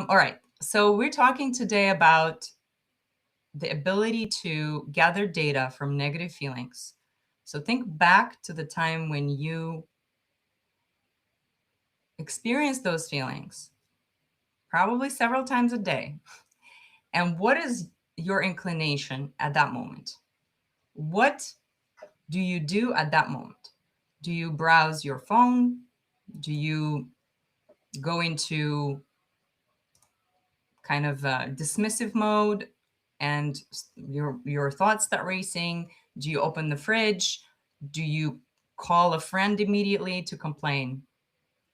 All right. So we're talking today about the ability to gather data from negative feelings. So think back to the time when you experienced those feelings, probably several times a day. And what is your inclination at that moment? What do you do at that moment? Do you browse your phone? Do you go into kind of dismissive mode and your thoughts start racing? Do you open the fridge? Do you call a friend immediately to complain?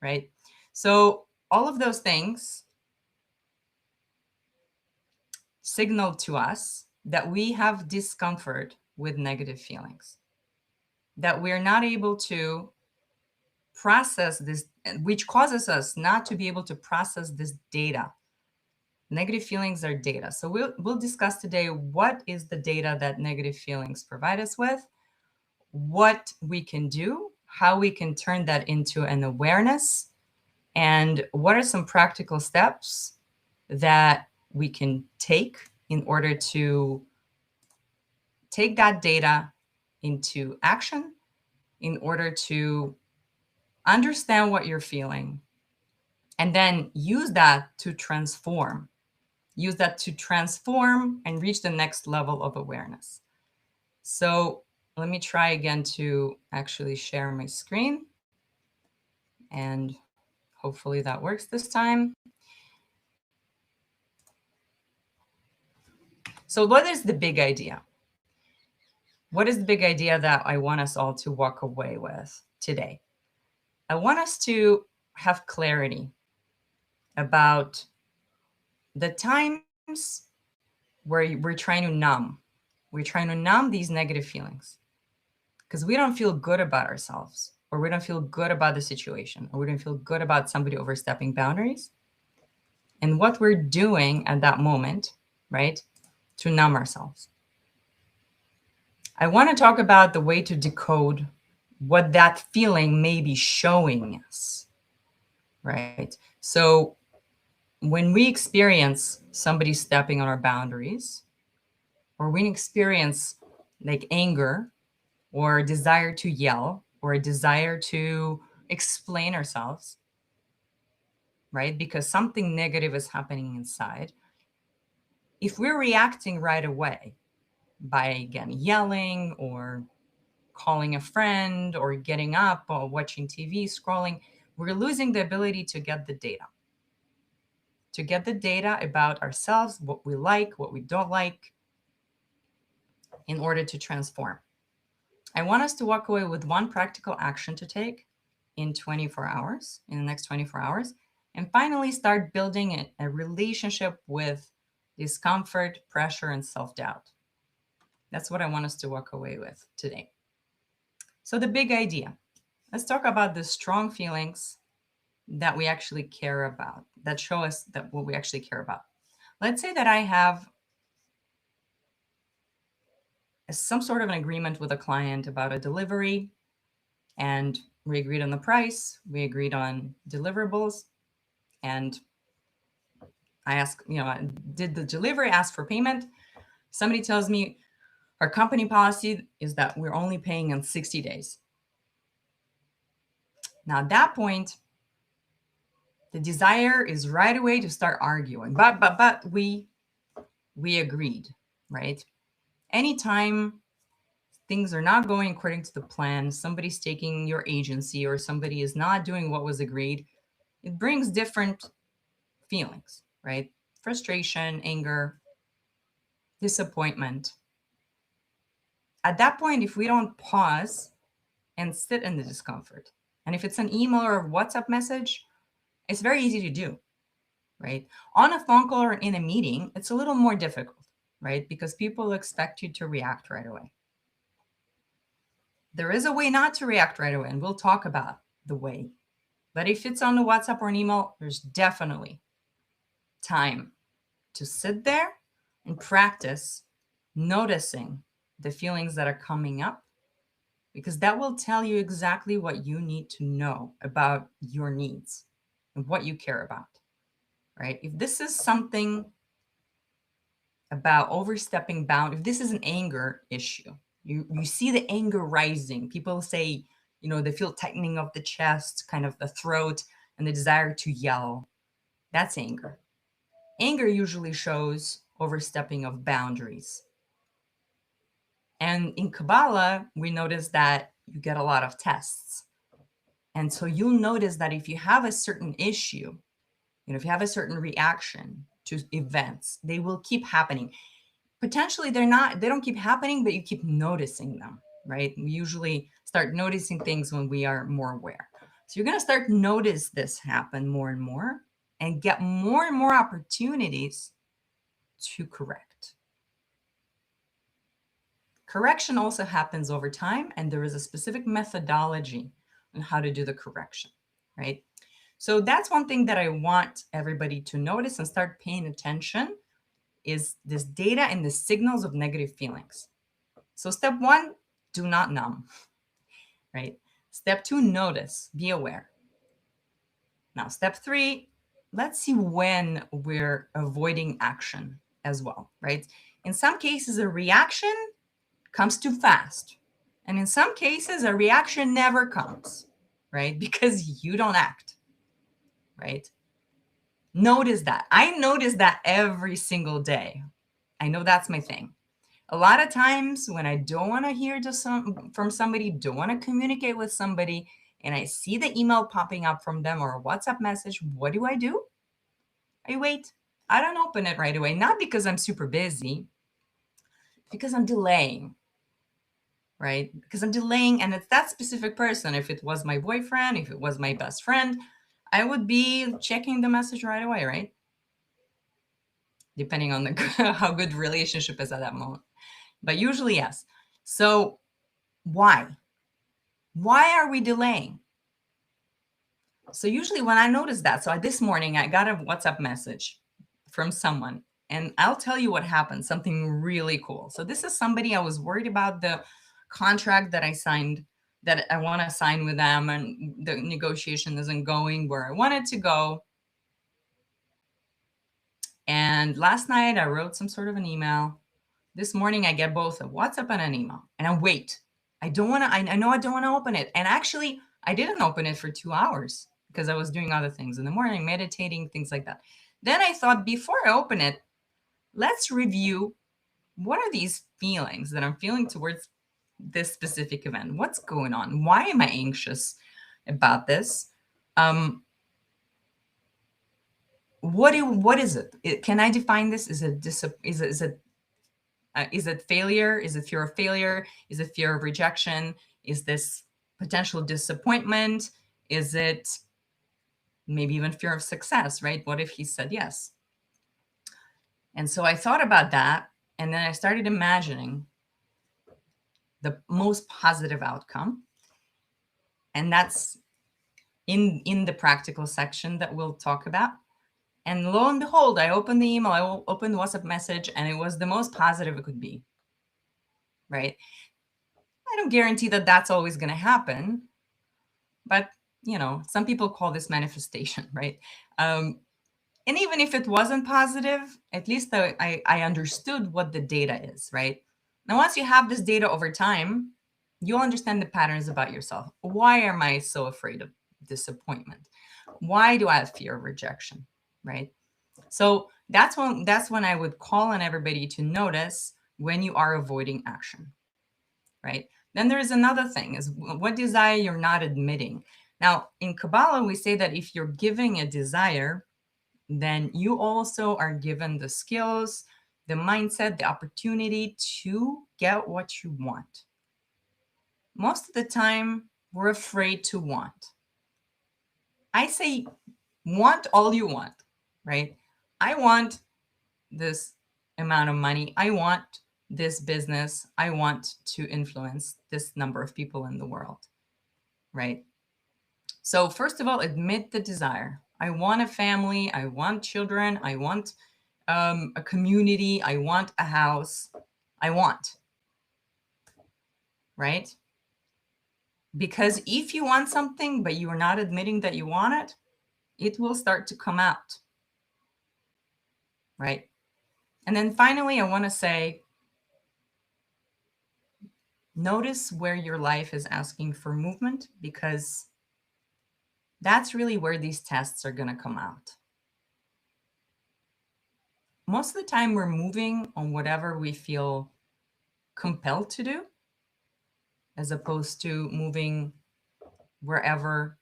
Right? So all of those things signal to us that we have discomfort with negative feelings, that we're not able to process this, which causes us not to be able to process this data. Negative feelings are data. So we'll discuss today what is the data that negative feelings provide us with, what we can do, how we can turn that into an awareness, and what are some practical steps that we can take in order to take that data into action, in order to understand what you're feeling, and then use that to transform. Use that to transform and reach the next level of awareness. So let me try again to actually share my screen. And hopefully that works this time. So what is the big idea? What is the big idea that I want us all to walk away with today? I want us to have clarity about the times where we're trying to numb. We're trying to numb these negative feelings because we don't feel good about ourselves, or we don't feel good about the situation, or we don't feel good about somebody overstepping boundaries. And what we're doing at that moment, right, to numb ourselves. I want to talk about the way to decode what that feeling may be showing us, right? So when we experience somebody stepping on our boundaries, or we experience like anger or a desire to yell or a desire to explain ourselves, right? Because something negative is happening inside. If we're reacting right away by, again, yelling or calling a friend or getting up or watching TV, scrolling, we're losing the ability to get the data about ourselves, what we like, what we don't like, in order to transform. I want us to walk away with one practical action to take in 24 hours, in the next 24 hours, and finally start building a relationship with discomfort, pressure, and self-doubt. That's what I want us to walk away with today. So the big idea, let's talk about the strong feelings that we actually care about, that show us that what we actually care about. Let's say that I have some sort of an agreement with a client about a delivery, and we agreed on the price, we agreed on deliverables, and I ask, did the delivery ask for payment? Somebody tells me our company policy is that we're only paying in 60 days. Now at that point, the desire is right away to start arguing, but we agreed, right? Anytime things are not going according to the plan, somebody's taking your agency or somebody is not doing what was agreed, it brings different feelings, right? Frustration, anger, disappointment. At that point, if we don't pause and sit in the discomfort, and if it's an email or a WhatsApp message, it's very easy to do, right? On a phone call or in a meeting, it's a little more difficult, right? Because people expect you to react right away. There is a way not to react right away, and we'll talk about the way. But if it's on the WhatsApp or an email, there's definitely time to sit there and practice noticing the feelings that are coming up, because that will tell you exactly what you need to know about your needs and what you care about. right? If this is something about overstepping bound, if this is an anger issue, you see the anger rising. People say, they feel tightening of the chest, kind of the throat, and the desire to yell. That's anger. Anger usually shows overstepping of boundaries. And in Kabbalah, we notice that you get a lot of tests. And so you'll notice that if you have a certain issue, if you have a certain reaction to events, they will keep happening. Potentially they don't keep happening, but you keep noticing them, right? We usually start noticing things when we are more aware. So you're going to start notice this happen more and more and get more and more opportunities to correct. Correction also happens over time, and there is a specific methodology on how to do the correction, right? So that's one thing that I want everybody to notice and start paying attention is this data and the signals of negative feelings. So step 1, do not numb, right? Step 2, notice, be aware. Now, step 3, let's see when we're avoiding action as well, right? In some cases, a reaction comes too fast. And in some cases, a reaction never comes, right? Because you don't act, right? Notice that. I notice that every single day. I know that's my thing. A lot of times when I don't want to hear from somebody, don't want to communicate with somebody, and I see the email popping up from them or a WhatsApp message, what do? I wait. I don't open it right away. Not because I'm super busy, because I'm delaying, right? Because I'm delaying, and it's that specific person. If it was my boyfriend, if it was my best friend, I would be checking the message right away, right? Depending on how good relationship is at that moment. But usually, yes. So why? Why are we delaying? So usually when I notice that, so this morning I got a WhatsApp message from someone, and I'll tell you what happened, something really cool. So this is somebody I was worried about the contract that I signed, that I want to sign with them, and the negotiation isn't going where I want it to go. And last night I wrote some sort of an email. This morning I get both a WhatsApp and an email, and I wait. I know I don't want to open it. And actually I didn't open it for 2 hours because I was doing other things in the morning, meditating, things like that. Then I thought, before I open it, let's review what are these feelings that I'm feeling towards this specific event. What's going on? Why am I anxious about this? What is it? Can I define this? Is it failure? Is it fear of failure? Is it fear of rejection? Is this potential disappointment? Is it maybe even fear of success, right? What if he said yes? And so I thought about that, and then I started imagining the most positive outcome. And that's in the practical section that we'll talk about. And lo and behold, I opened the email, I opened the WhatsApp message, and it was the most positive it could be, right? I don't guarantee that that's always going to happen, but some people call this manifestation, right? And even if it wasn't positive, at least I understood what the data is, right? Now, once you have this data over time, you'll understand the patterns about yourself. Why am I so afraid of disappointment? Why do I have fear of rejection, right? So that's when I would call on everybody to notice when you are avoiding action, right? Then there is another thing, is what desire you're not admitting. Now, in Kabbalah, we say that if you're giving a desire, then you also are given the skills, the mindset, the opportunity to get what you want. Most of the time, we're afraid to want. I say, want all you want, right? I want this amount of money. I want this business. I want to influence this number of people in the world, right? So first of all, admit the desire. I want a family. I want children. I want a community. I want a house. I want, right? Because if you want something, but you are not admitting that you want it, it will start to come out. right? And then finally, I want to say, notice where your life is asking for movement, because that's really where these tests are going to come out. Most of the time, we're moving on whatever we feel compelled to do, as opposed to moving wherever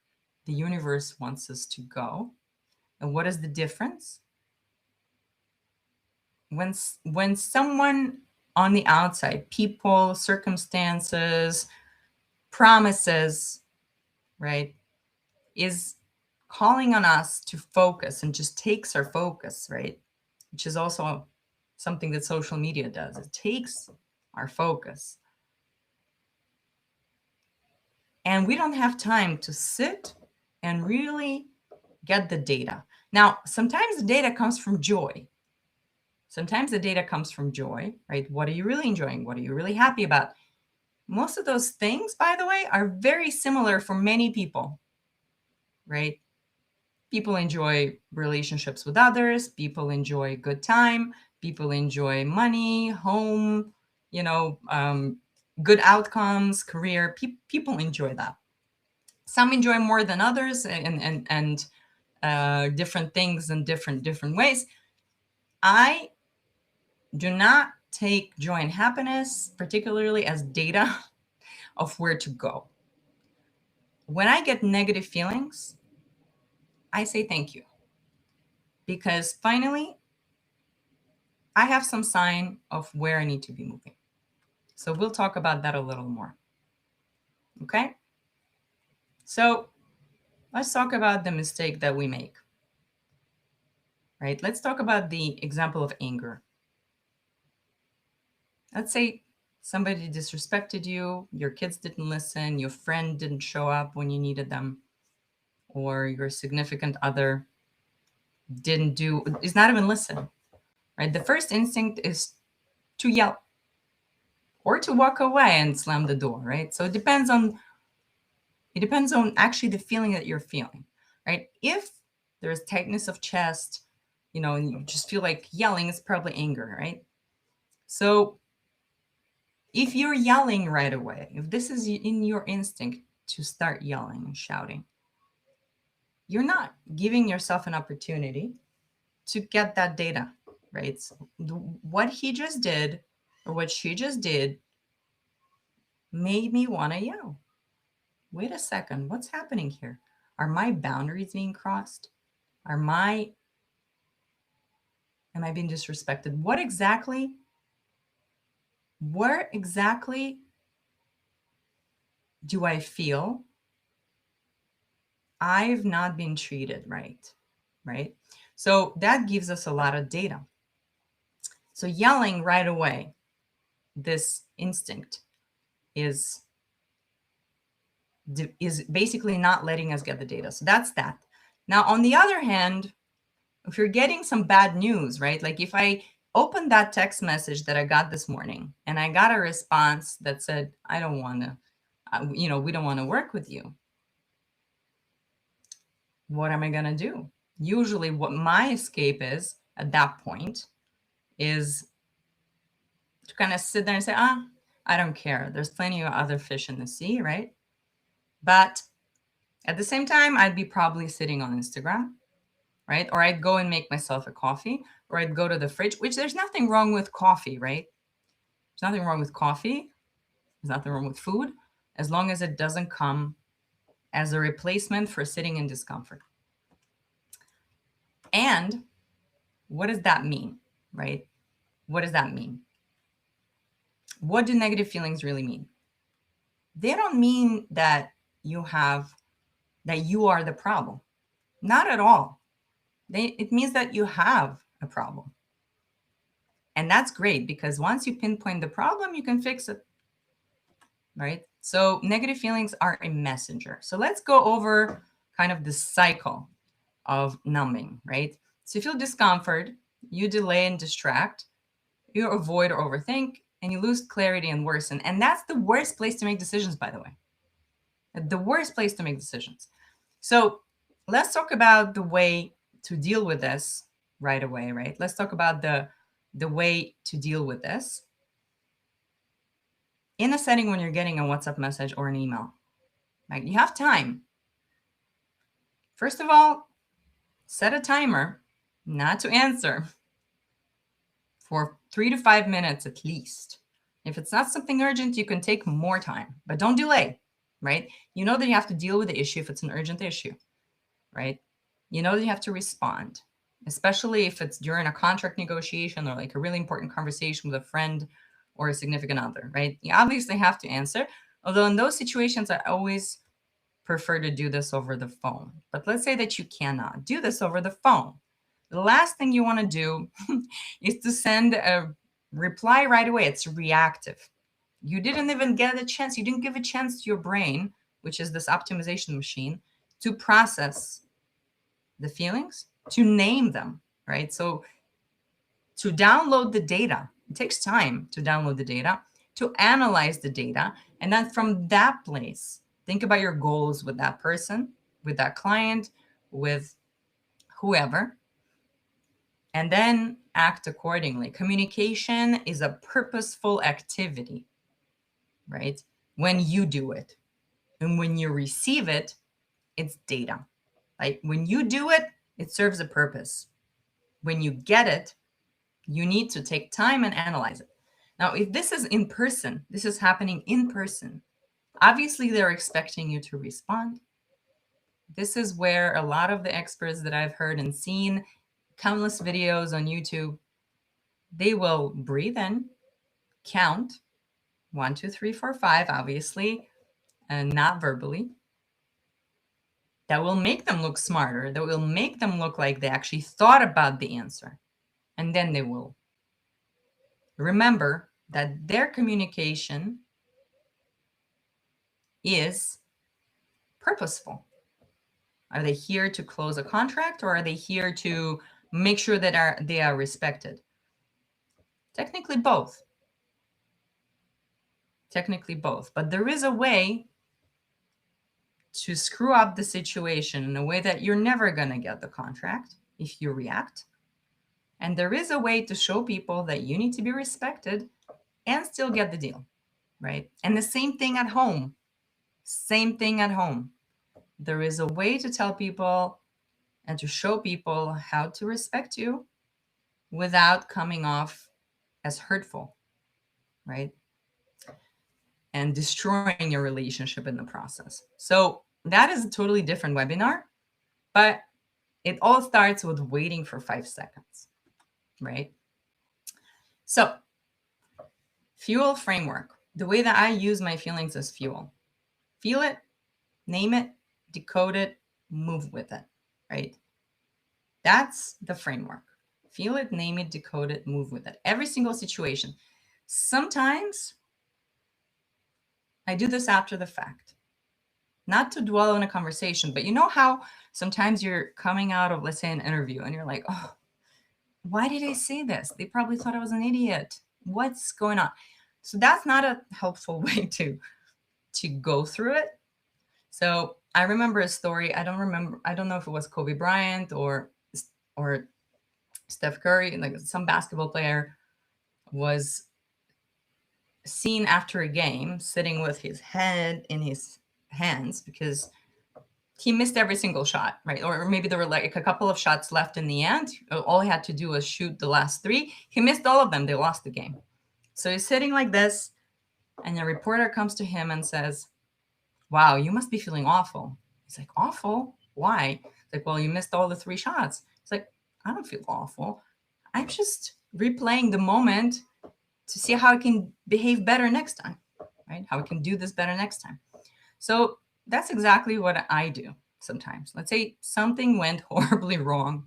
the universe wants us to go. And what is the difference? When someone on the outside, people, circumstances, promises, right, is calling on us to focus and just takes our focus, right, which is also something that social media does. It takes our focus. And we don't have time to sit and really get the data. Now, sometimes the data comes from joy. Sometimes the data comes from joy, right? What are you really enjoying? What are you really happy about? Most of those things, by the way, are very similar for many people, right? People enjoy relationships with others. People enjoy good time. People enjoy money, home, good outcomes, career. People enjoy that. Some enjoy more than others, and different things in different ways. I do not take joy and happiness, particularly as data of where to go. When I get negative feelings, I say thank you, because finally I have some sign of where I need to be moving. So we'll talk about that a little more. Okay? So let's talk about the mistake that we make. Right? Let's talk about the example of anger. Let's say somebody disrespected you, your kids didn't listen, your friend didn't show up when you needed them, or your significant other is not even listen. Right? The first instinct is to yell or to walk away and slam the door, right? So it depends on actually the feeling that you're feeling, right? If there's tightness of chest, and you just feel like yelling, it's probably anger, right? So if you're yelling right away, if this is in your instinct to start yelling and shouting, you're not giving yourself an opportunity to get that data, right? So what he just did or what she just did made me want to yell. Wait a second, what's happening here? Are my boundaries being crossed? Am I being disrespected? Where exactly do I feel I've not been treated right? Right? So that gives us a lot of data. So yelling right away, this instinct is basically not letting us get the data. So that's that. Now, on the other hand, if you're getting some bad news, right? Like if I opened that text message that I got this morning and I got a response that said, I don't want to, we don't want to work with you. What am I going to do? Usually what my escape is at that point is to kind of sit there and say, I don't care. There's plenty of other fish in the sea, right? But at the same time, I'd be probably sitting on Instagram, right? Or I'd go and make myself a coffee, or I'd go to the fridge, which there's nothing wrong with coffee, right? There's nothing wrong with coffee. There's nothing wrong with food, as long as it doesn't come as a replacement for sitting in discomfort. And what does that mean, right? What does that mean? What do negative feelings really mean? They don't mean that you are the problem. Not at all. It means that you have a problem. And that's great, because once you pinpoint the problem, you can fix it, right? So negative feelings are a messenger. So let's go over kind of the cycle of numbing, right? So you feel discomfort, you delay and distract, you avoid or overthink, and you lose clarity and worsen. And that's the worst place to make decisions, by the way. The worst place to make decisions. So let's talk about the way to deal with this, right away, right? Let's talk about the way to deal with this in a setting when you're getting a WhatsApp message or an email. Like, you have time. First of all, set a timer not to answer for 3 to 5 minutes at least. If it's not something urgent, you can take more time, but don't delay, right? You know that you have to deal with the issue if it's an urgent issue, right? You know that you have to respond, especially if it's during a contract negotiation or like a really important conversation with a friend or a significant other, right? You obviously have to answer. Although in those situations, I always prefer to do this over the phone. But let's say that you cannot do this over the phone. The last thing you want to do is to send a reply right away. It's reactive. You didn't even get a chance, you didn't give a chance to your brain, which is this optimization machine, to process the feelings, to name them, right? So to download the data, it takes time to download the data, to analyze the data. And then from that place, think about your goals with that person, with that client, with whoever, and then act accordingly. Communication is a purposeful activity, right? When you do it. And when you receive it, it's data. Like, when you do it, it serves a purpose. When you get it, you need to take time and analyze it. Now, if this is in person, this is happening in person, obviously they're expecting you to respond. This is where a lot of the experts that I've heard and seen countless videos on YouTube, they will breathe in, count 1, 2, 3, 4, 5, obviously, and not verbally. That will make them look smarter. That will make them look like they actually thought about the answer. And then they will. Remember that their communication is purposeful. Are they here to close a contract, or are they here to make sure that they are respected? Technically both. Technically both. But there is a way to screw up the situation in a way that you're never going to get the contract if you react. And there is a way to show people that you need to be respected and still get the deal, right? And the same thing at home. Same thing at home. There is a way to tell people and to show people how to respect you without coming off as hurtful, right? And destroying your relationship in the process. So that is a totally different webinar, but it all starts with waiting for 5 seconds, right? So fuel framework, the way that I use my feelings as fuel. Feel it, name it, decode it, move with it, right? That's the framework. Feel it, name it, decode it, move with it. Every single situation. Sometimes I do this after the fact, not to dwell on a conversation, but you know how sometimes you're coming out of, let's say, an interview and you're like, oh, why did I say this? They probably thought I was an idiot. What's going on? So that's not a helpful way to go through it. So I remember a story. I don't know if it was Kobe Bryant or Steph Curry, like some basketball player was seen after a game sitting with his head in his hands because he missed every single shot, right? Or maybe there were like a couple of shots left in the end. All he had to do was shoot the last 3. He missed all of them. They lost the game. So he's sitting like this, and the reporter comes to him and says, wow, you must be feeling awful. He's like, awful? Why? It's like, well, you missed all the 3 shots. It's like, I don't feel awful. I'm just replaying the moment to see how I can behave better next time, right? How I can do this better next time. So that's exactly what I do sometimes. Let's say something went horribly wrong.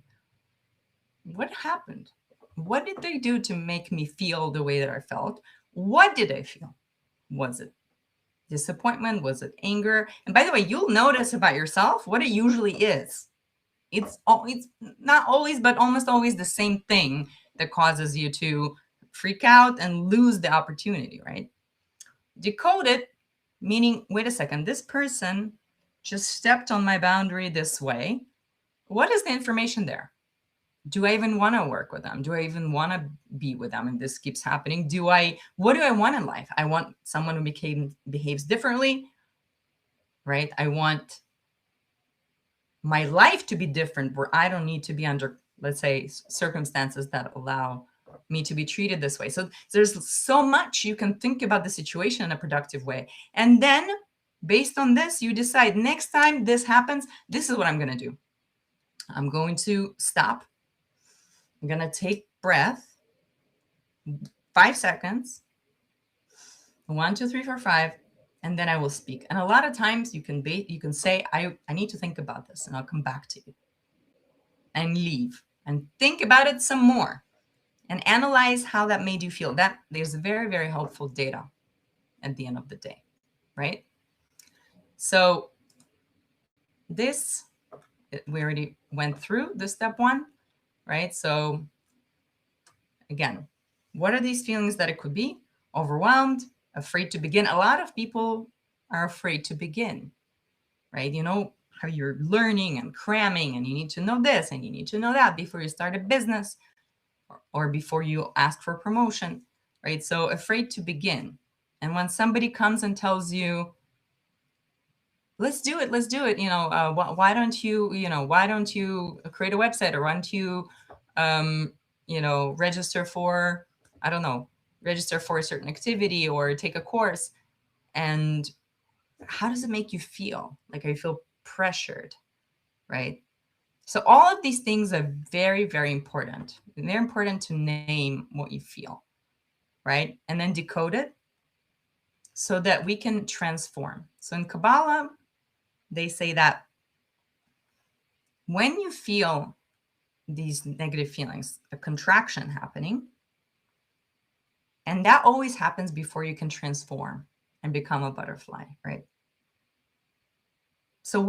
What happened? What did they do to make me feel the way that I felt? What did I feel? Was it disappointment? Was it anger? And by the way, you'll notice about yourself what it usually is. It's not always, but almost always the same thing that causes you to freak out and lose the opportunity, right? Decode it, meaning, wait a second, this person just stepped on my boundary this way. What is the information there? Do I even want to work with them? Do I even want to be with them? And this keeps happening. What do I want in life? I want someone who behaves differently, right? I want my life to be different where I don't need to be under, let's say, circumstances that allow me to be treated this way. So there's so much you can think about the situation in a productive way. And then based on this, you decide next time this happens, this is what I'm going to do. I'm going to stop. I'm going to take breath, 5 seconds, 1, 2, 3, 4, 5, and then I will speak. And a lot of times you can say, I need to think about this and I'll come back to you, and leave and think about it some more and analyze how that made you feel. That there's very, very helpful data at the end of the day, right? So this, we already went through the step 1, right? So again, what are these feelings that it could be? Overwhelmed, afraid to begin. A lot of people are afraid to begin, right? You know how you're learning and cramming, and you need to know this and you need to know that before you start a business or before you ask for promotion, right? So afraid to begin. And when somebody comes and tells you, let's do it, why don't you create a website, or why don't you, register for, I don't know, register for a certain activity or take a course. And how does it make you feel? Like, I feel pressured, right? So all of these things are very, very important. And they're important to name what you feel, right? And then decode it so that we can transform. So in Kabbalah, they say that when you feel these negative feelings, a contraction happening, and that always happens before you can transform and become a butterfly, right? So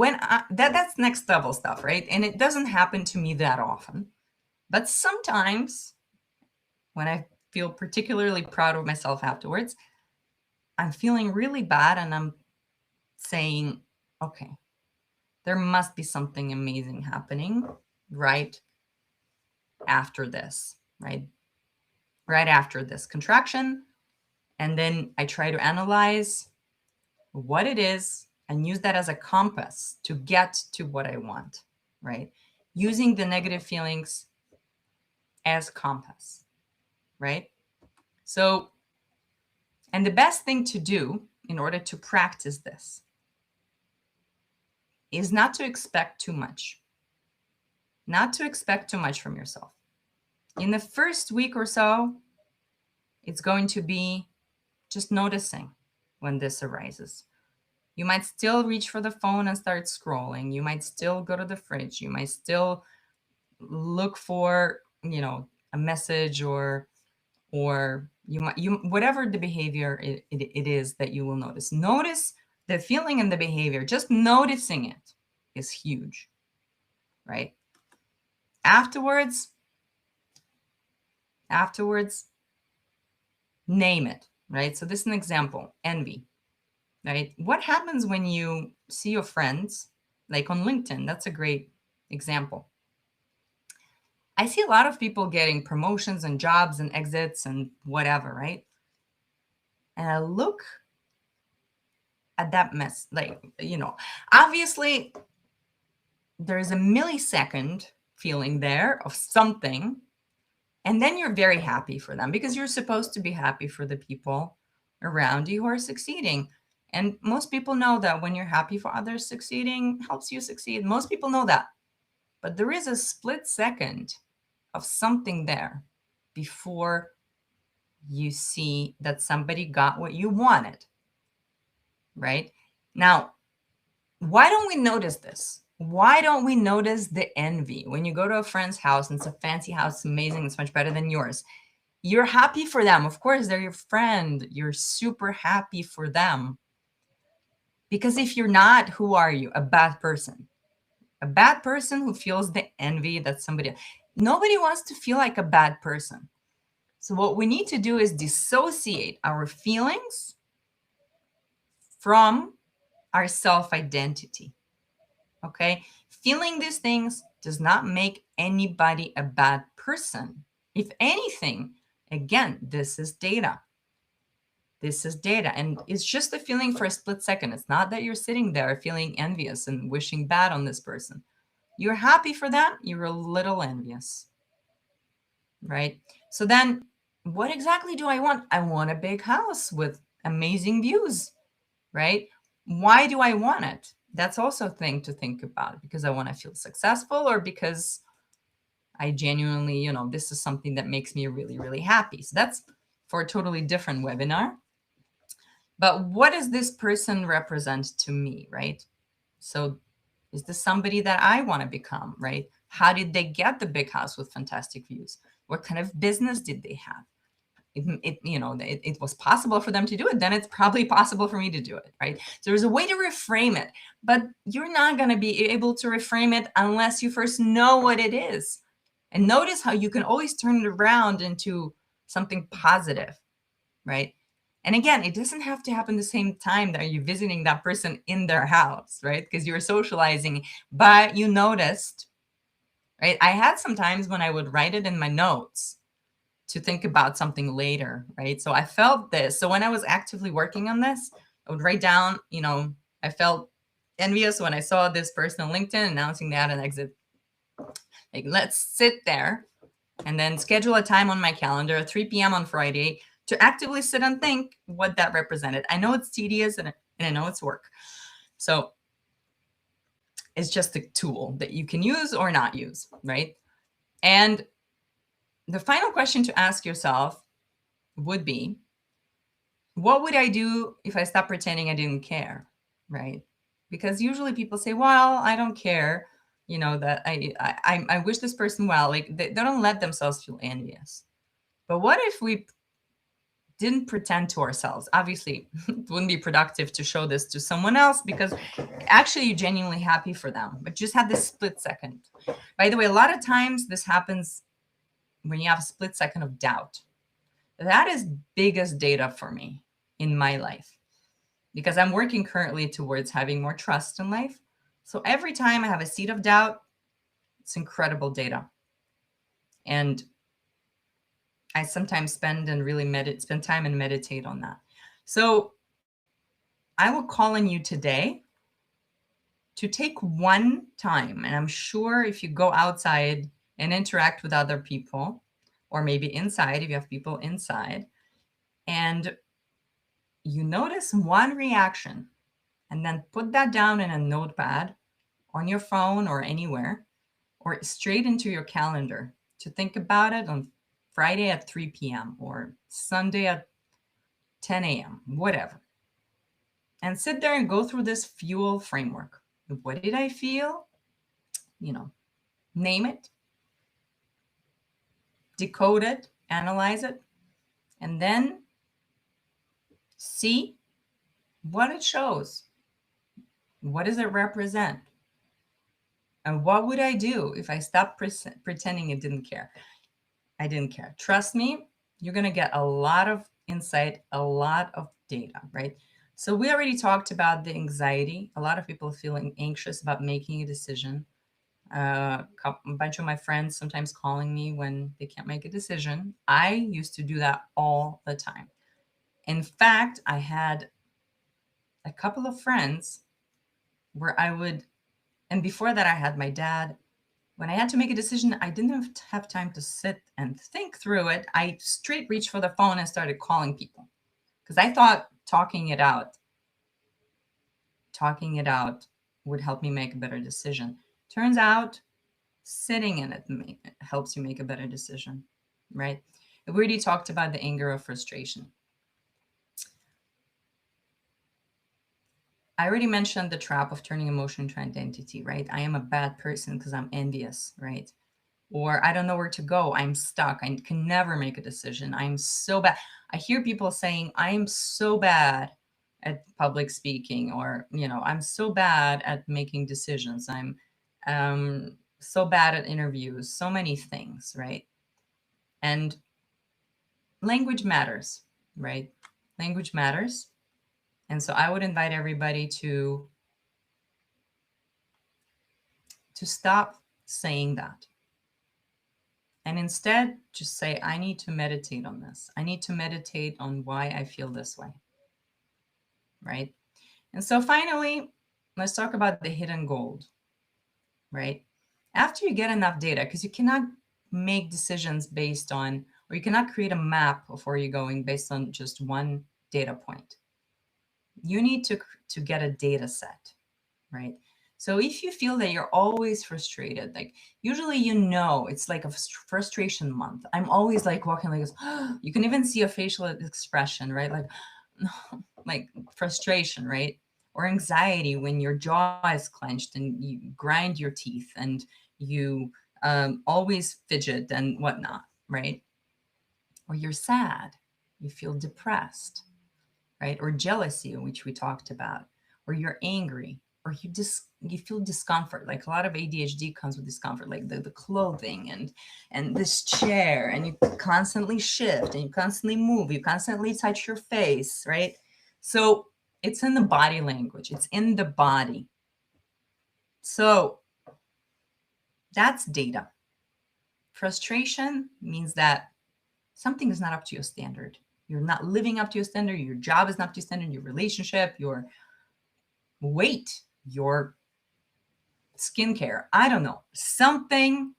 that's next level stuff, right? And it doesn't happen to me that often, but sometimes when I feel particularly proud of myself afterwards, I'm feeling really bad and I'm saying, okay, there must be something amazing happening right after this, right? Right after this contraction. And then I try to analyze what it is and use that as a compass to get to what I want, right? Using the negative feelings as compass, right? So, and the best thing to do in order to practice this is not to expect too much. Not to expect too much from yourself. In the first week or so, it's going to be just noticing when this arises. You might still reach for the phone and start scrolling. You might still go to the fridge. You might still look for, a message or whatever the behavior it is that you will notice. Notice the feeling and the behavior. Just noticing it is huge, right? Afterwards, name it, right? So this is an example, envy, right? What happens when you see your friends, like on LinkedIn? That's a great example. I see a lot of people getting promotions and jobs and exits and whatever, right? And I look at that mess, obviously there's a millisecond feeling there of something. And then you're very happy for them because you're supposed to be happy for the people around you who are succeeding. And most people know that when you're happy for others succeeding, helps you succeed. Most people know that. But there is a split second of something there before you see that somebody got what you wanted, right? Now, why don't we notice this? Why don't we notice the envy? When you go to a friend's house and it's a fancy house, it's amazing, it's much better than yours. You're happy for them. Of course, they're your friend. You're super happy for them. Because if you're not, who are you? A bad person. A bad person who feels the envy that somebody... Nobody wants to feel like a bad person. So what we need to do is dissociate our feelings from our self-identity. Okay? Feeling these things does not make anybody a bad person. If anything, again, this is data. This is data. And it's just a feeling for a split second. It's not that you're sitting there feeling envious and wishing bad on this person. You're happy for that. You're a little envious, right? So then what exactly do I want? I want a big house with amazing views, right? Why do I want it? That's also a thing to think about, because I want to feel successful, or because I genuinely, this is something that makes me really, really happy. So that's for a totally different webinar. But what does this person represent to me, right? So is this somebody that I want to become, right? How did they get the big house with fantastic views? What kind of business did they have? It was possible for them to do it, then it's probably possible for me to do it, right? So there's a way to reframe it, but you're not going to be able to reframe it unless you first know what it is. And notice how you can always turn it around into something positive, right? And again, it doesn't have to happen the same time that you're visiting that person in their house, right? Because you're socializing, but you noticed, right? I had some times when I would write it in my notes to think about something later, right? So I felt this. So when I was actively working on this, I would write down, I felt envious when I saw this person on LinkedIn announcing they had an exit. Like, let's sit there and then schedule a time on my calendar at 3 p.m. on Friday to actively sit and think what that represented. I know it's tedious and I know it's work. So it's just a tool that you can use or not use, right? And the final question to ask yourself would be, what would I do if I stopped pretending I didn't care, right? Because usually people say, well, I don't care, that I wish this person well. Like they don't let themselves feel envious. But what if we didn't pretend to ourselves? Obviously, it wouldn't be productive to show this to someone else, because actually you're genuinely happy for them, but just have this split second. By the way, a lot of times this happens when you have a split second of doubt. That is biggest data for me in my life, because I'm working currently towards having more trust in life. So every time I have a seed of doubt, it's incredible data. And I sometimes spend time and meditate on that. So I will call on you today to take one time, and I'm sure if you go outside and interact with other people, or maybe inside, if you have people inside, and you notice one reaction, and then put that down in a notepad on your phone or anywhere, or straight into your calendar to think about it on Friday at 3 p.m. or Sunday at 10 a.m., whatever. And sit there and go through this fuel framework. What did I feel? Name it, decode it, analyze it, and then see what it shows. What does it represent? And what would I do if I stopped pretending it didn't care? I didn't care. Trust me, you're going to get a lot of insight, a lot of data, right? So we already talked about the anxiety. A lot of people feeling anxious about making a decision. A bunch of my friends sometimes calling me when they can't make a decision. I used to do that all the time. In fact, I had a couple of friends where and before that I had my dad. When I had to make a decision, I didn't have time to sit and think through it. I straight reached for the phone and started calling people, because I thought talking it out would help me make a better decision. Turns out sitting in it helps you make a better decision, right? We already talked about the anger or frustration. I already mentioned the trap of turning emotion into identity, right? I am a bad person because I'm envious, right? Or I don't know where to go. I'm stuck. I can never make a decision. I'm so bad. I hear people saying, I'm so bad at public speaking, or, I'm so bad at making decisions. I'm so bad at interviews, so many things, right? And language matters, right? Language matters. And so I would invite everybody to stop saying that. And instead, just say, I need to meditate on this. I need to meditate on why I feel this way. Right? And so finally, let's talk about the hidden gold. Right? After you get enough data, because you cannot make decisions based on, or you cannot create a map of where you're going based on just one data point. You need to get a data set, right? So if you feel that you're always frustrated, like usually, it's like a frustration month. I'm always like walking like this. You can even see a facial expression, right? Like, like frustration, right? Or anxiety when your jaw is clenched and you grind your teeth and you always fidget and whatnot, right? Or you're sad, you feel depressed, right? Or jealousy, which we talked about, or you're angry, or you feel discomfort. Like a lot of ADHD comes with discomfort, like the clothing and this chair, and you constantly shift and you constantly move, you constantly touch your face, right? So it's in the body language, it's in the body. So that's data. Frustration means that something is not up to your standard. You're not living up to your standard. Your job is not up to your standard. Your relationship, your weight, your skincare. I don't know. Something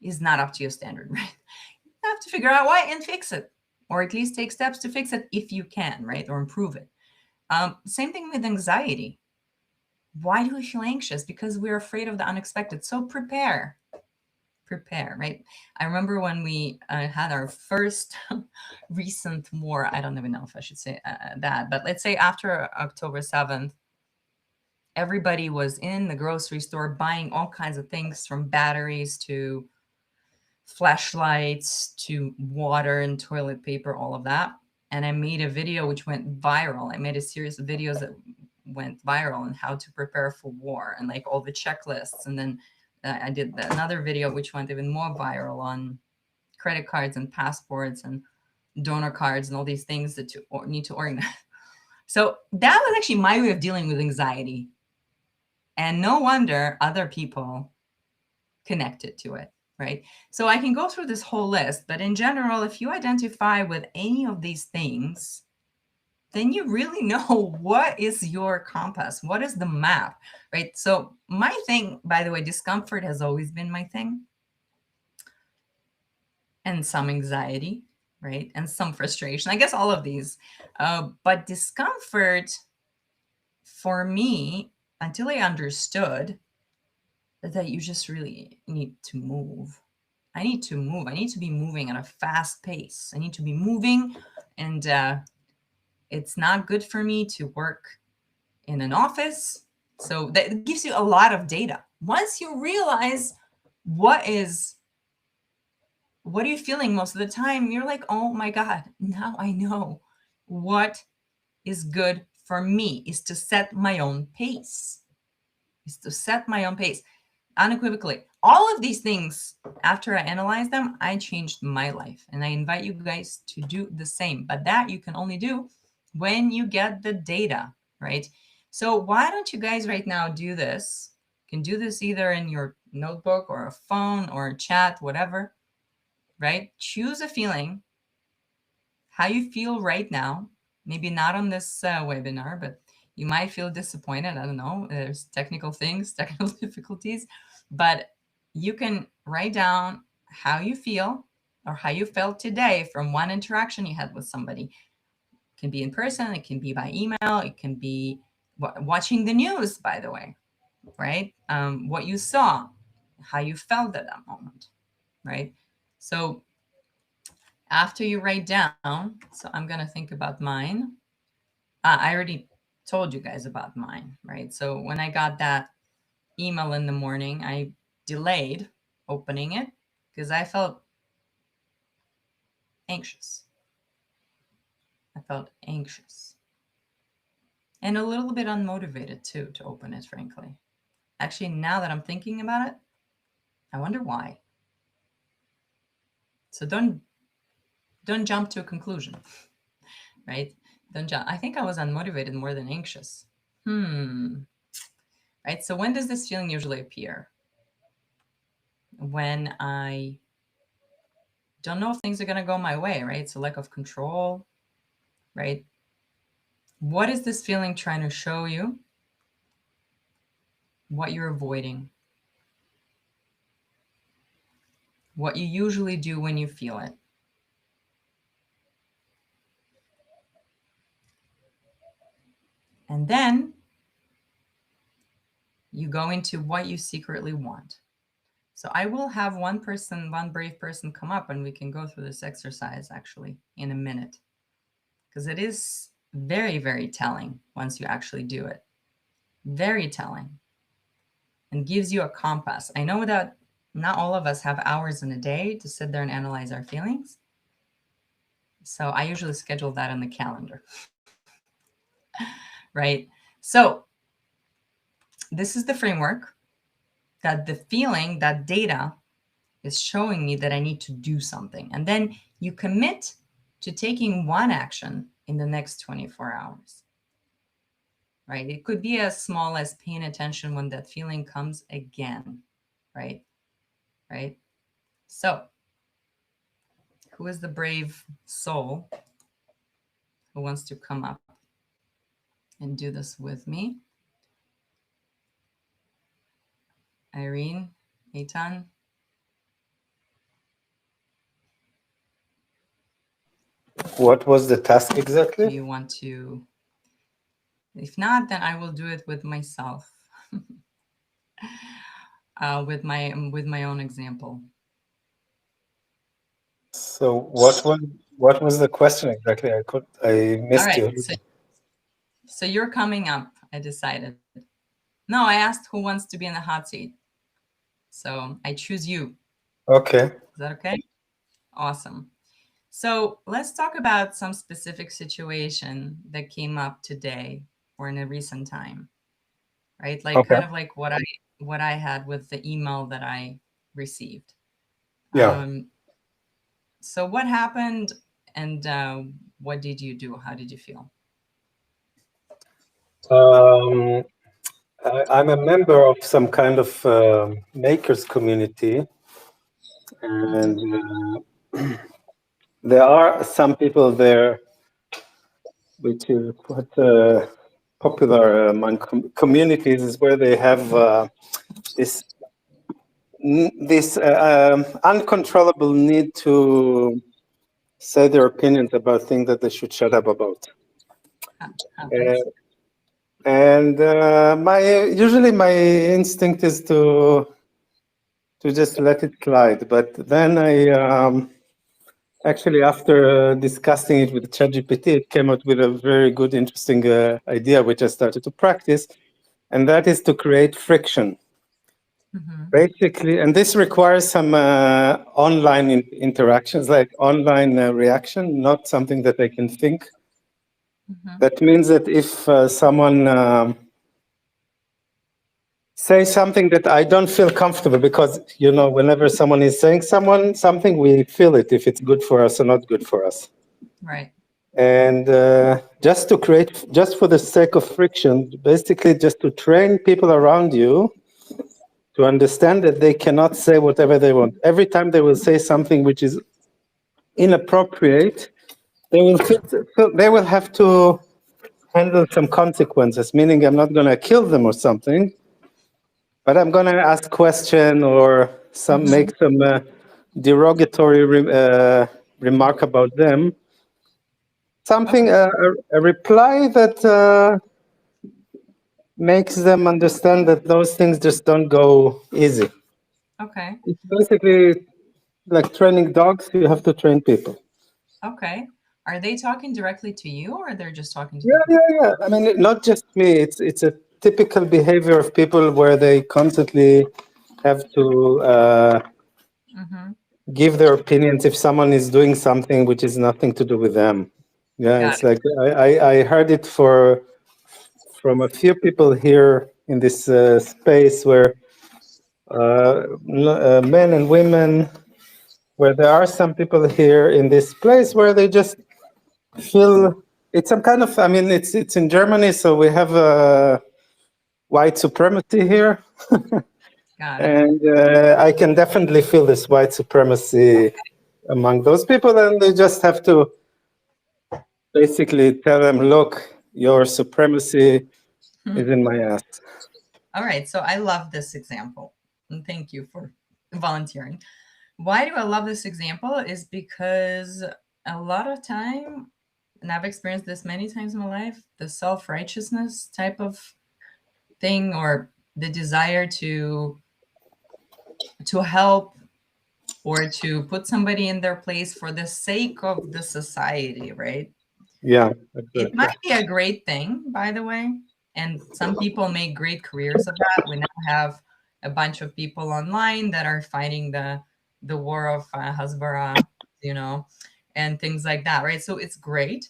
is not up to your standard, right? You have to figure out why and fix it, or at least take steps to fix it if you can, right? Or improve it. Same thing with anxiety. Why do we feel anxious? Because we're afraid of the unexpected. So prepare, right? I remember when we had our first recent war. I don't even know if I should say that, but let's say after October 7th, everybody was in the grocery store buying all kinds of things, from batteries to flashlights to water and toilet paper, all of that. And I made a video which went viral. I made a series of videos that went viral on how to prepare for war and like all the checklists. And then I did another video which went even more viral on credit cards and passports and donor cards and all these things that you need to organize. So that was actually my way of dealing with anxiety. And no wonder other people connected to it, right? So I can go through this whole list, but in general, if you identify with any of these things, then you really know what is your compass, what is the map, right? So my thing, by the way, discomfort has always been my thing, and some anxiety, right? And some frustration, I guess all of these. But discomfort for me, until I understood that you just really need to move. I need to move. I need to be moving at a fast pace. I need to be moving. And it's not good for me to work in an office. So that gives you a lot of data. Once you realize what are you feeling most of the time, you're like, oh my God, now I know what is good for me is to set my own pace. Is to set my own pace. Unequivocally, all of these things, after I analyzed them, I changed my life. And I invite you guys to do the same. But that you can only do when you get the data, right? So why don't you guys right now do this? You can do this either in your notebook or a phone or a chat, whatever, right? Choose a feeling, how you feel right now. Maybe not on this webinar, but you might feel disappointed. I don't know. There's technical things, technical difficulties, but you can write down how you feel or how you felt today from one interaction you had with somebody. It can be in person, it can be by email, it can be watching the news, by the way, right? What you saw, how you felt at that moment, right? So after you write down, so I'm going to think about mine. I already told you guys about mine, right? So when I got that email in the morning, I delayed opening it because I felt anxious. I felt anxious and a little bit unmotivated too to open it, frankly. Actually, now that I'm thinking about it, I wonder why. So don't jump to a conclusion, right? Don't jump. I think I was unmotivated more than anxious. Right? So when does this feeling usually appear? when I don't know if things are going to go my way, right? It's a lack of control, right? What is this feeling trying to show you? What you're avoiding? What you usually do when you feel it? And then you go into what you secretly want. So I will have one brave person come up, and we can go through this exercise actually in a minute, because it is very, very telling once you actually do it. Very telling, and gives you a compass. I know that not all of us have hours in a day to sit there and analyze our feelings. So I usually schedule that in the calendar, right? So this is the framework that the feeling, that data is showing me that I need to do something. And then you commit to taking one action in the next 24 hours, right? It could be as small as paying attention when that feeling comes again, right? Right? So who is the brave soul who wants to come up and do this with me? Irene, Eitan? What was the task exactly? Do you want to? If not, then I will do it with myself, with my own example. So what was the question exactly? I missed All right, you. so you're coming up. I decided. No, I asked who wants to be in the hot seat. So I choose you. Okay. Is that okay? Awesome. So let's talk about some specific situation that came up today or in a recent time, right? Like Okay. kind of like what I had with the email that I received. Yeah. So what happened, and what did you do? How did you feel? I'm a member of some kind of makers community, and there are some people there which is quite popular among communities, is where they have this uncontrollable need to say their opinions about things that they should shut up about. And usually my instinct is to just let it slide. But then I actually, after discussing it with ChatGPT, it came out with a very good, interesting idea, which I started to practice, and that is to create friction. Basically, and this requires some online interactions, like online reaction, not something that I can think. That means that if someone says something that I don't feel comfortable, because, you know, whenever someone is saying something, we feel it, if it's good for us or not good for us. Right. And just for the sake of friction, basically just to train people around you to understand that they cannot say whatever they want. Every time they will say something which is inappropriate, they will have to handle some consequences, meaning I'm not going to kill them or something, but I'm going to ask question or make some derogatory remark about them. Something, a reply that makes them understand that those things just don't go easy. Okay. It's basically like training dogs. You have to train people. Okay. Are they talking directly to you, or they're just talking to Yeah. I mean, not just me. It's a typical behavior of people where they constantly have to give their opinions if someone is doing something which is nothing to do with them. Yeah, it's like I heard it from a few people here in this space where men and women, where there are some people here in this place where they just feel it's some kind of, I mean, it's in Germany, so we have white supremacy here. Got it. And I can definitely feel this white supremacy among those people, and they just have to basically tell them, look, your supremacy is in my ass. All right. So I love this example. And thank you for volunteering. Why do I love this example? Is because a lot of time, and I've experienced this many times in my life, the self-righteousness type of thing, or the desire to help or to put somebody in their place for the sake of the society, right? Yeah, It exactly. might be a great thing, by the way. And some people make great careers of that. We now have a bunch of people online that are fighting the war of Hasbara, you know, and things like that, right? So it's great.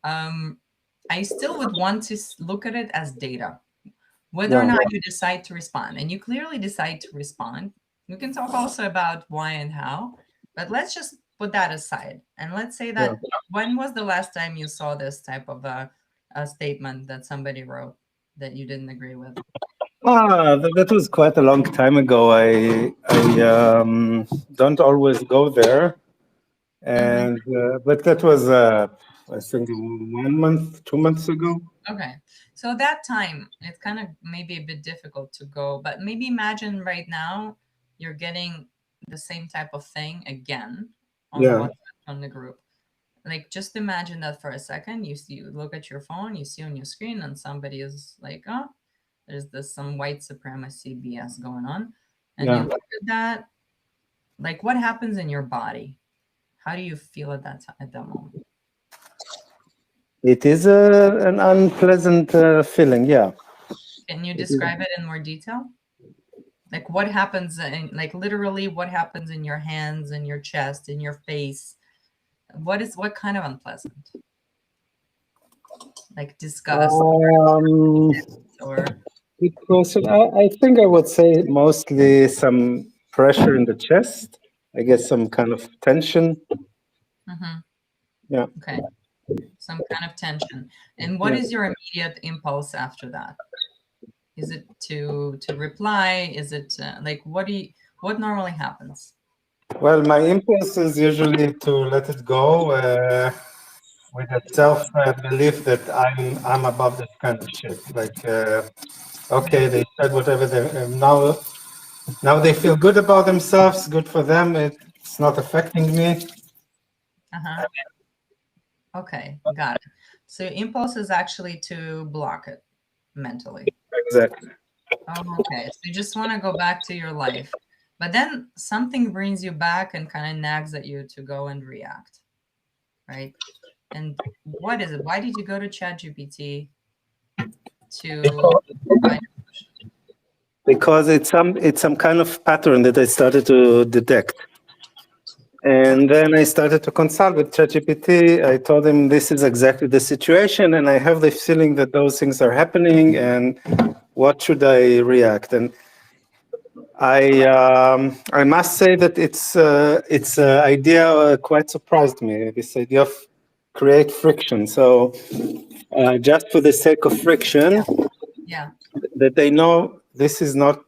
I still would want to look at it as data, whether or Yeah, not you decide to respond. And you clearly decide to respond. We can talk also about why and how, but let's just put that aside. And let's say yeah. that when was the last time you saw this type of a statement that somebody wrote that you didn't agree with? That was quite a long time ago. I don't always go there, Mhm. and but that was I think 1 month, 2 months ago. Okay. So that time, it's kind of maybe a bit difficult to go, but maybe imagine right now you're getting the same type of thing again on Yeah, WhatsApp on the group. Like just imagine that for a second. You look at your phone, you see on your screen, and somebody is like, "Oh, there's this some white supremacy BS going on," and you yeah. look at that. Like, what happens in your body? How do you feel at at that moment? It is an unpleasant feeling. Yeah, Can you it is. describe it in more detail? Like, what happens in, like, literally, what happens in your hands, in your chest, in your face? What kind of unpleasant? Like disgust Um, or Good question. I think I would say mostly some pressure in the chest. I guess some kind of tension. Mhm. Yeah, Okay. Some kind of tension. And what yeah. is your immediate impulse after that? Is it to reply? Is it like what normally happens? Well, my impulse is usually to let it go with a self belief that I'm above this kind of shit. Like, okay, they said whatever they now they feel good about themselves. Good for them. It's not affecting me. Uh-huh. Okay, got it. So your impulse is actually to block it mentally. Exactly. Oh, okay. So you just want to go back to your life. But then something brings you back and kind of nags at you to go and react, right? And what is it? Why did you go to ChatGPT to find Because it's some kind of pattern that I started to detect. And then I started to consult with ChatGPT. I told him this is exactly the situation, and I have the feeling that those things are happening, and what should I react? And I must say that its idea quite surprised me. This idea of create friction. So just for the sake of friction, Yeah. that they know this is not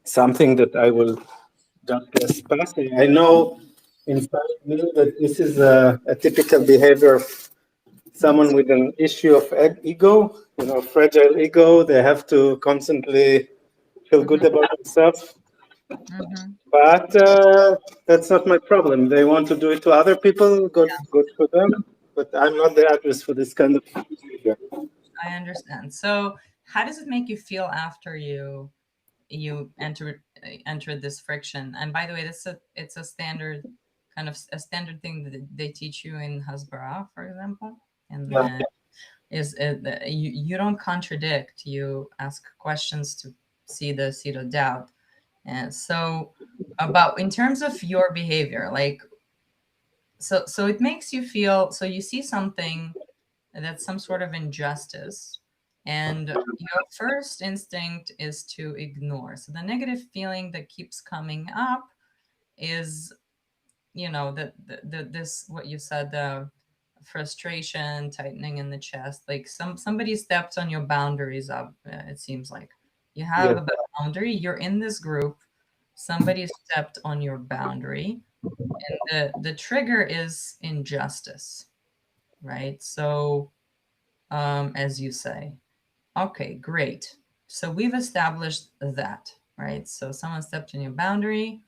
something that I will just less passing. I know inside me that this is a typical behavior of someone with an issue of ego, fragile ego. They have to constantly feel good Mm-hmm. about themselves. Mm-hmm. But that's not my problem. They want to do it to other people, good for them. But I'm not the address for this kind of behavior. I understand. So how does it make you feel after you enter this friction? And by the way, it's a standard kind of a standard thing that they teach you in Hasbara, for example. And Yeah. is you don't contradict. You ask questions to see the seed of doubt. And so about in terms of your behavior, like so it makes you feel so you see something that's some sort of injustice and your first instinct is to ignore. So the negative feeling that keeps coming up is this what you said, the frustration, tightening in the chest, like somebody stepped on your boundaries up, it seems like. You have Yes. a boundary. You're in this group. Somebody stepped on your boundary, and the trigger is injustice, right? So, as you say, okay, great. So we've established that, right? So someone stepped on your boundary,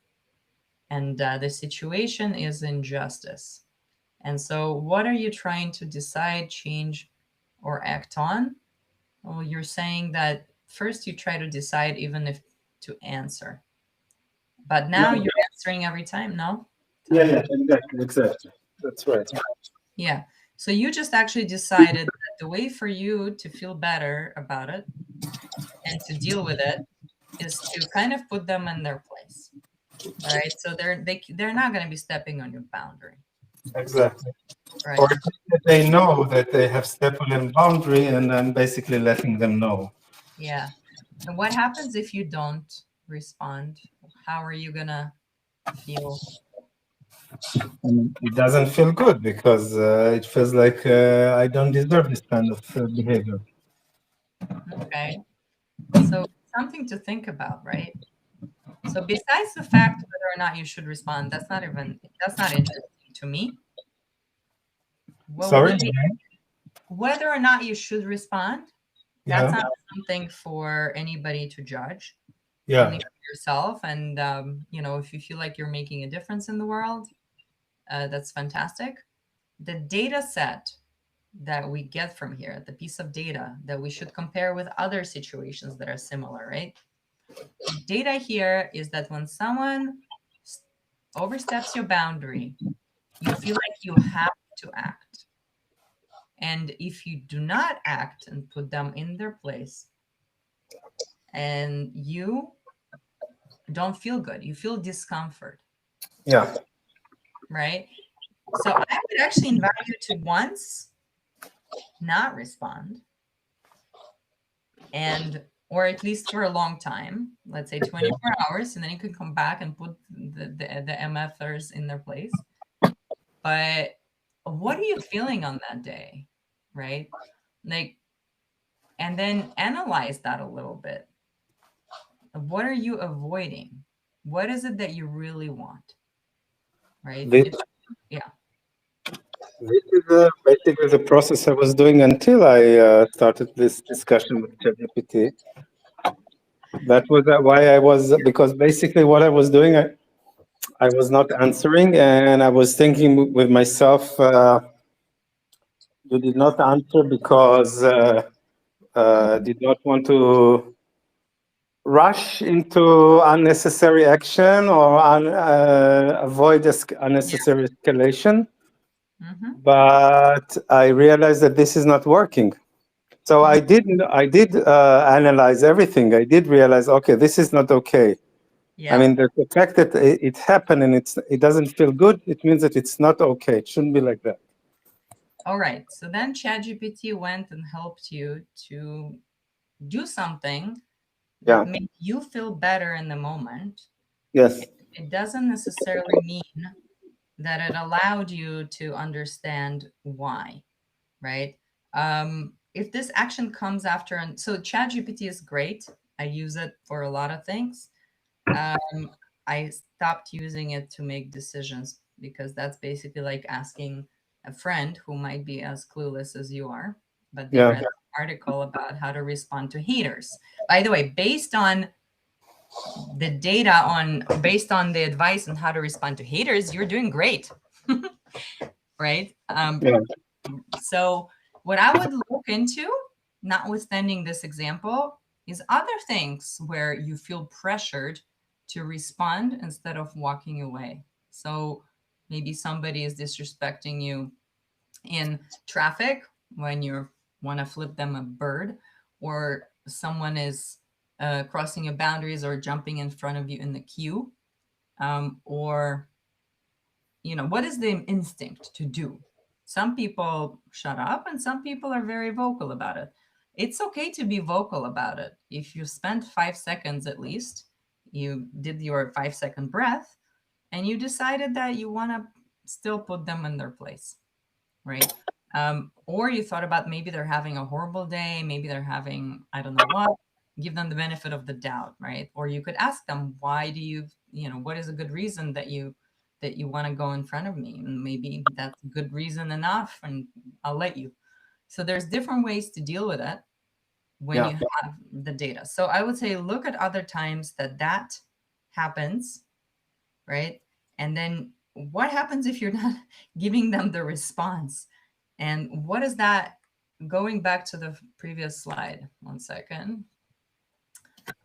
and the situation is injustice. And so, what are you trying to decide, change, or act on? Well, you're saying that first you try to decide even if to answer, but now Yeah. you're answering every time. No? Tell Yeah. me. Yeah. Exactly. Exactly. That's right. Yeah. So you just actually decided that the way for you to feel better about it and to deal with it is to kind of put them in their place. All right. So they're not going to be stepping on your boundary, Exactly. Or right? at least that they know that they have stepped on a boundary, and I'm basically letting them know. Yeah. And what happens if you don't respond? How are you gonna feel? And it doesn't feel good because it feels like I don't deserve this kind of behavior. Okay. So something to think about, right? So besides the fact whether or not you should respond, that's not interesting to me. What Sorry? would be whether or not you should respond? That's Yeah. not something for anybody to judge, Yeah. only for yourself. And if you feel like you're making a difference in the world, that's fantastic. The data set that we get from here, the piece of data that we should compare with other situations that are similar, right? Data here is that when someone oversteps your boundary, you feel like you have to act. And if you do not act and put them in their place, and you don't feel good, you feel discomfort, Yeah. right? So I would actually invite you to once not respond, and or at least for a long time, let's say 24 hours, and then you can come back and put the MFers in their place. But what are you feeling on that day, right? Like, and then analyze that a little bit. What are you avoiding? What is it that you really want, right? This, If yeah, this is basically the process I was doing until I started this discussion with ChatGPT. That was why I was, because basically what I was doing, I was not answering, and I was thinking with myself, you did not answer because did not want to rush into unnecessary action or avoid yeah. unnecessary escalation. Hmm. But I realized that this is not working. So I did analyze everything. I did realize, okay, this is not okay. I Yeah. mean, the fact that it happened and it doesn't feel good, it means that it's not okay. It shouldn't be like that. All right. So then ChatGPT went and helped you to do something that Yeah. made you feel better in the moment. Yes. It doesn't necessarily mean that it allowed you to understand why, right? If this action comes after, and so ChatGPT is great. I use it for a lot of things. I stopped using it to make decisions because that's basically like asking a friend who might be as clueless as you are, but they Yeah. read an article about how to respond to haters. By the way, based on the advice on how to respond to haters, you're doing great. Right? Yeah. So what I would look into, notwithstanding this example, is other things where you feel pressured to respond instead of walking away. So maybe somebody is disrespecting you in traffic when you want to flip them a bird, or someone is crossing your boundaries or jumping in front of you in the queue, or what is the instinct to do? Some people shut up and some people are very vocal about it. It's okay to be vocal about it. If you spent 5 seconds at least, you did your 5-second breath, and you decided that you want to still put them in their place, right? Or you thought about maybe they're having a horrible day, maybe they're having, I don't know what, give them the benefit of the doubt, right? Or you could ask them, why do you, what is a good reason that you want to go in front of me? And maybe that's a good reason enough, and I'll let you. So there's different ways to deal with it when you have the data. So I would say look at other times that happens, right? And then what happens if you're not giving them the response? And what is that? Going back to the previous slide, 1 second.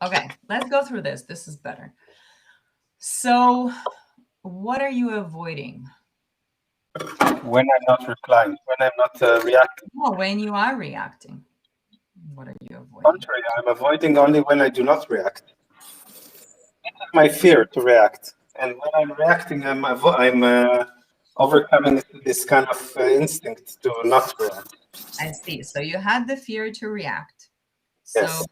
Okay, let's go through this. This is better. So what are you avoiding? When I'm not replying, when I'm not reacting. Well, when you are reacting, what are you avoiding? Contrary, I'm avoiding only when I do not react. My fear to react. And when I'm reacting, I'm overcoming this kind of instinct to not react. I see. So you had the fear to react. So, yes.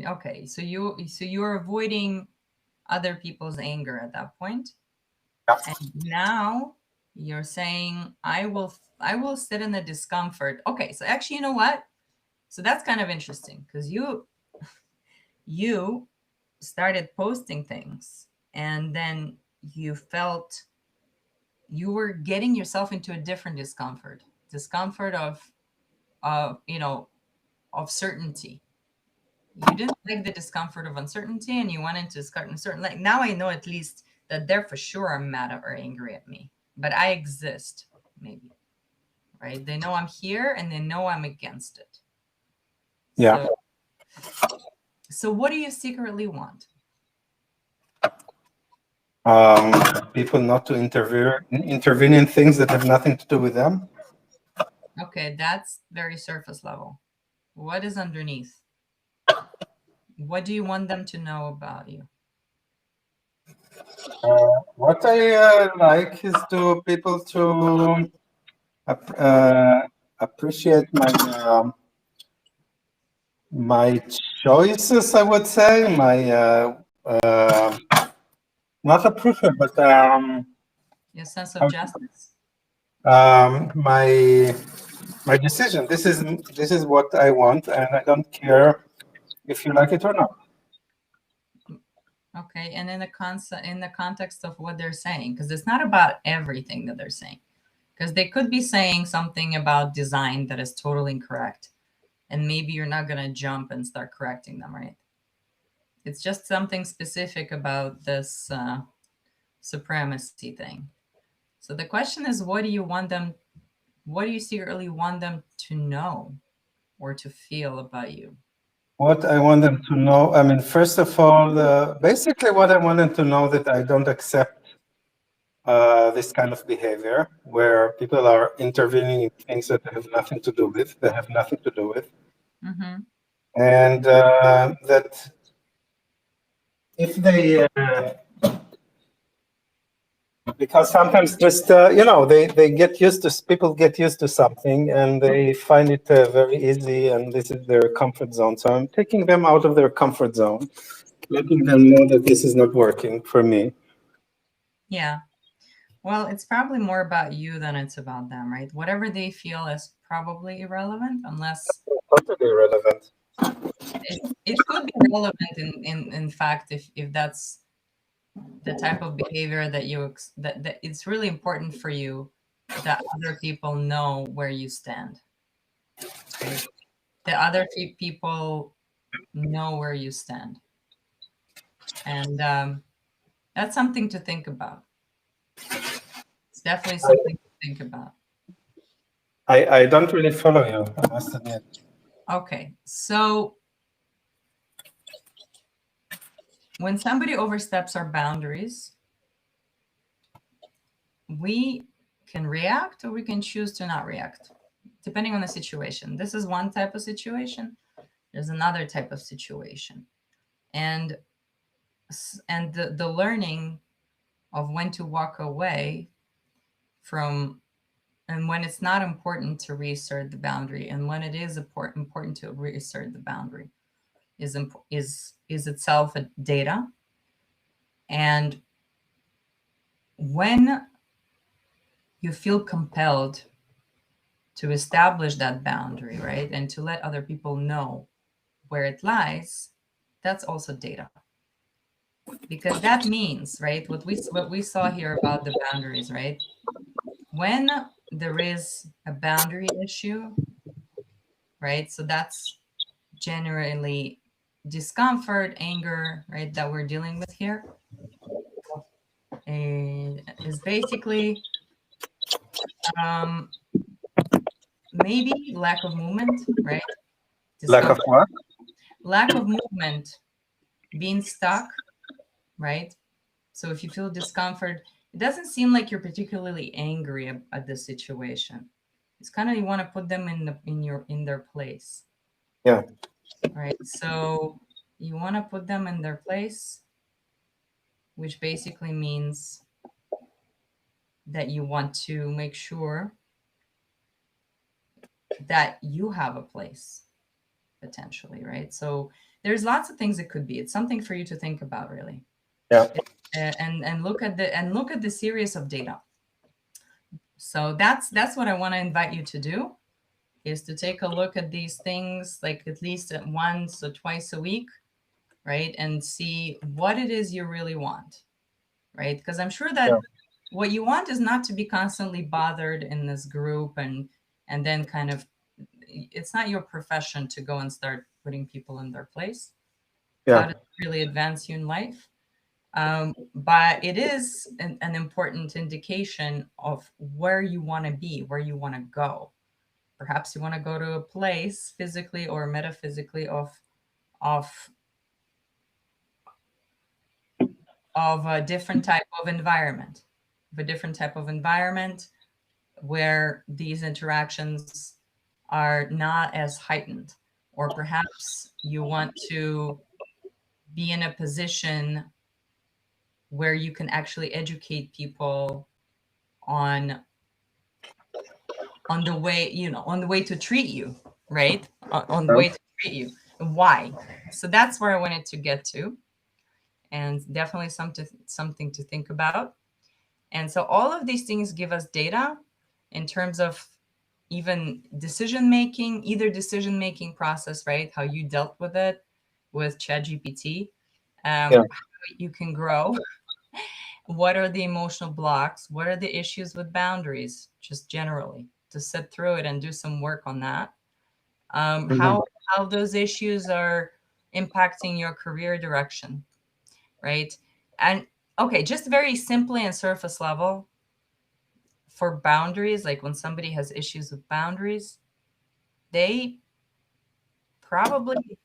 Okay. So you're avoiding other people's anger at that point. Yeah. And now you're saying, I will sit in the discomfort. Okay. So actually, you know what? So that's kind of interesting, because you started posting things, and then you felt you were getting yourself into a different discomfort of certainty. You didn't like the discomfort of uncertainty, and you went into certain, like, now I know at least that they're for sure are mad or angry at me, but I exist, maybe, right? They know I'm here, and they know I'm against it. Yeah. So what do you secretly want? People not to intervene in things that have nothing to do with them. Okay, that's very surface level. What is underneath? What do you want them to know about you? What I like is to people to appreciate my choices, I would say, my not approval, but your sense of justice. My decision. This is what I want, and I don't care if you like it or not. Okay, and in the context of what they're saying, because it's not about everything that they're saying, because they could be saying something about design that is totally incorrect, and maybe you're not going to jump and start correcting them, right? It's just something specific about this supremacy thing. So the question is, what do you secretly want them to know or to feel about you? What I want them to know, I mean, first of all, basically what I want them to know, that I don't accept this kind of behavior where people are intervening in things that they have nothing to do with. Mm-hmm. And that if they, because sometimes just, they get used to, people get used to something and they find it very easy, and this is their comfort zone. So I'm taking them out of their comfort zone, letting them know that this is not working for me. Yeah. Well, it's probably more about you than it's about them, right? Whatever they feel is probably irrelevant, unless Totally irrelevant. it could be relevant in fact, if that's the type of behavior that that it's really important for you that other people know where you stand. Right? The other people know where you stand. And that's something to think about. It's definitely something to think about. I don't really follow you, I must admit. Okay, so when somebody oversteps our boundaries, we can react or we can choose to not react, depending on the situation. This is one type of situation. There's another type of situation. And the learning of when to walk away from, and when it's not important to reassert the boundary, and when it is important to reassert the boundary, is itself a data. And when you feel compelled to establish that boundary, right, and to let other people know where it lies, that's also data. Because that means, right, what we saw here about the boundaries, right? When there is a boundary issue, right? So that's generally discomfort, anger, right, that we're dealing with here. And is basically maybe lack of movement, right? Lack of what? Lack of movement, being stuck, right? So if you feel discomfort, it doesn't seem like you're particularly angry at the situation. It's kind of you want to put them in their place. Yeah. Right. So you want to put them in their place, which basically means that you want to make sure that you have a place potentially, right? So there's lots of things it could be. It's something for you to think about, really. Yeah. And look at the series of data. So that's what I want to invite you to do, is to take a look at these things, like at least once or twice a week, right? And see what it is you really want, right? Because I'm sure that what you want is not to be constantly bothered in this group and then kind of, it's not your profession to go and start putting people in their place. How does it really advance you in life? But it is an important indication of where you want to be, where you want to go. Perhaps you want to go to a place physically or metaphysically of a different type of environment, where these interactions are not as heightened. Or perhaps you want to be in a position where you can actually educate people on the way to treat you, right? On the way to treat you. Why? So that's where I wanted to get to, and definitely something to think about. And so all of these things give us data in terms of even decision making, either decision making process, right? How you dealt with it with ChatGPT, how you can grow. What are the emotional blocks? What are the issues with boundaries, just generally, to sit through it and do some work on that. How those issues are impacting your career direction, right? And okay, just very simply and surface level, for boundaries, like when somebody has issues with boundaries, they probably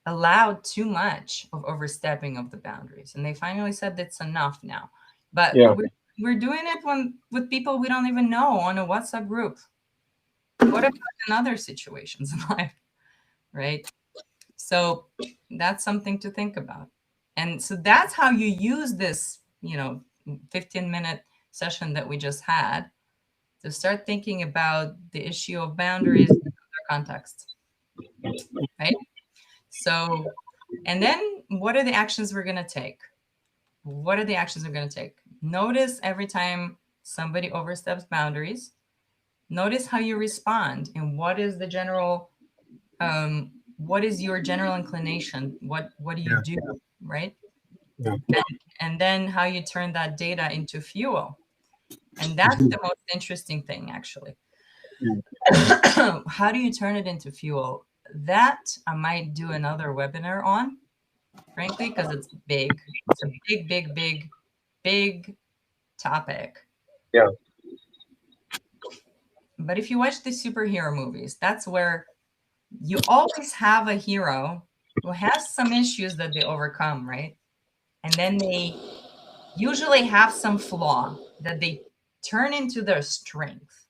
allowed too much of overstepping of the boundaries, and they finally said that's enough now. But we're doing it with people we don't even know on a WhatsApp group. What about in other situations in life, right? So that's something to think about. And so that's how you use this 15-minute session that we just had to start thinking about the issue of boundaries in other contexts, right? So, and then what are the actions we're going to take? Notice every time somebody oversteps boundaries. Notice how you respond, and what is the general, what is your general inclination? What do you do, right? And then how you turn that data into fuel. And that's the most interesting thing, actually. How do you turn it into fuel? That I might do another webinar on, frankly, because it's big. It's a big, big, big, big topic. Yeah. But if you watch the superhero movies, that's where you always have a hero who has some issues that they overcome, right? And then they usually have some flaw that they turn into their strength.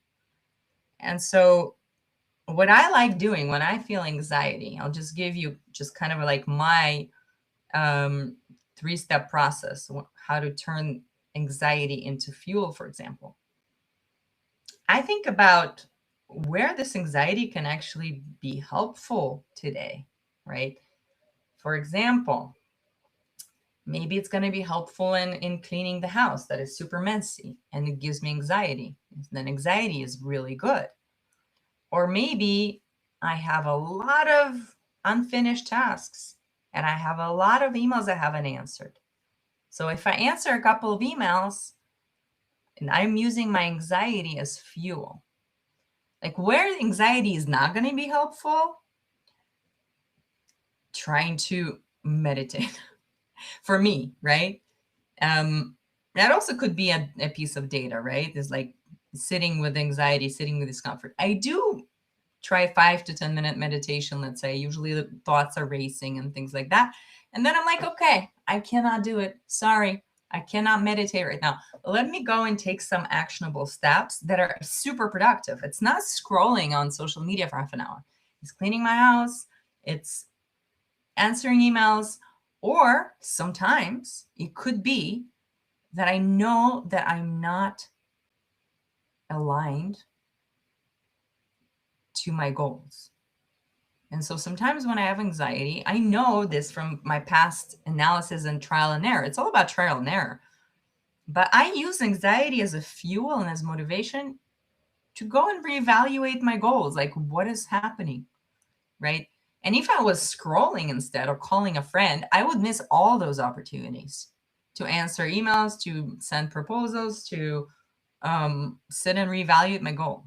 And so what I like doing when I feel anxiety, I'll just give you just kind of like my 3-step process, how to turn anxiety into fuel, for example. I think about where this anxiety can actually be helpful today, right? For example, maybe it's going to be helpful in cleaning the house that is super messy and it gives me anxiety. Then anxiety is really good. Or maybe I have a lot of unfinished tasks and I have a lot of emails I haven't answered. So if I answer a couple of emails and I'm using my anxiety as fuel, like where anxiety is not going to be helpful, trying to meditate for me, right? That also could be a piece of data, right? There's like sitting with anxiety, sitting with discomfort. I do try 5 to 10 minute meditation, let's say. Usually the thoughts are racing and things like that. And then I'm like, okay, I cannot do it. Sorry, I cannot meditate right now. Let me go and take some actionable steps that are super productive. It's not scrolling on social media for half an hour. It's cleaning my house. It's answering emails. Or sometimes it could be that I know that I'm not aligned to my goals. And so sometimes when I have anxiety, I know this from my past analysis and trial and error. It's all about trial and error. But I use anxiety as a fuel and as motivation to go and reevaluate my goals. Like, what is happening, right? And if I was scrolling instead or calling a friend, I would miss all those opportunities to answer emails, to send proposals, to sit and reevaluate my goals.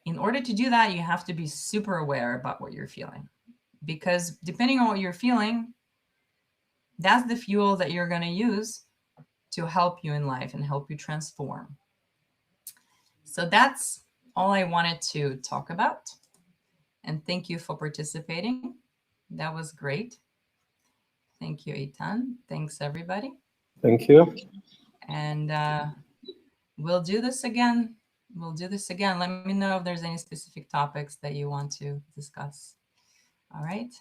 In order to do that, you have to be super aware about what you're feeling, because depending on what you're feeling, that's the fuel that you're going to use to help you in life and help you transform. So that's all I wanted to talk about. And thank you for participating. That was great. Thank you, Eitan. Thanks, everybody. Thank you. And we'll do this again. We'll do this again. Let me know if there's any specific topics that you want to discuss. All right.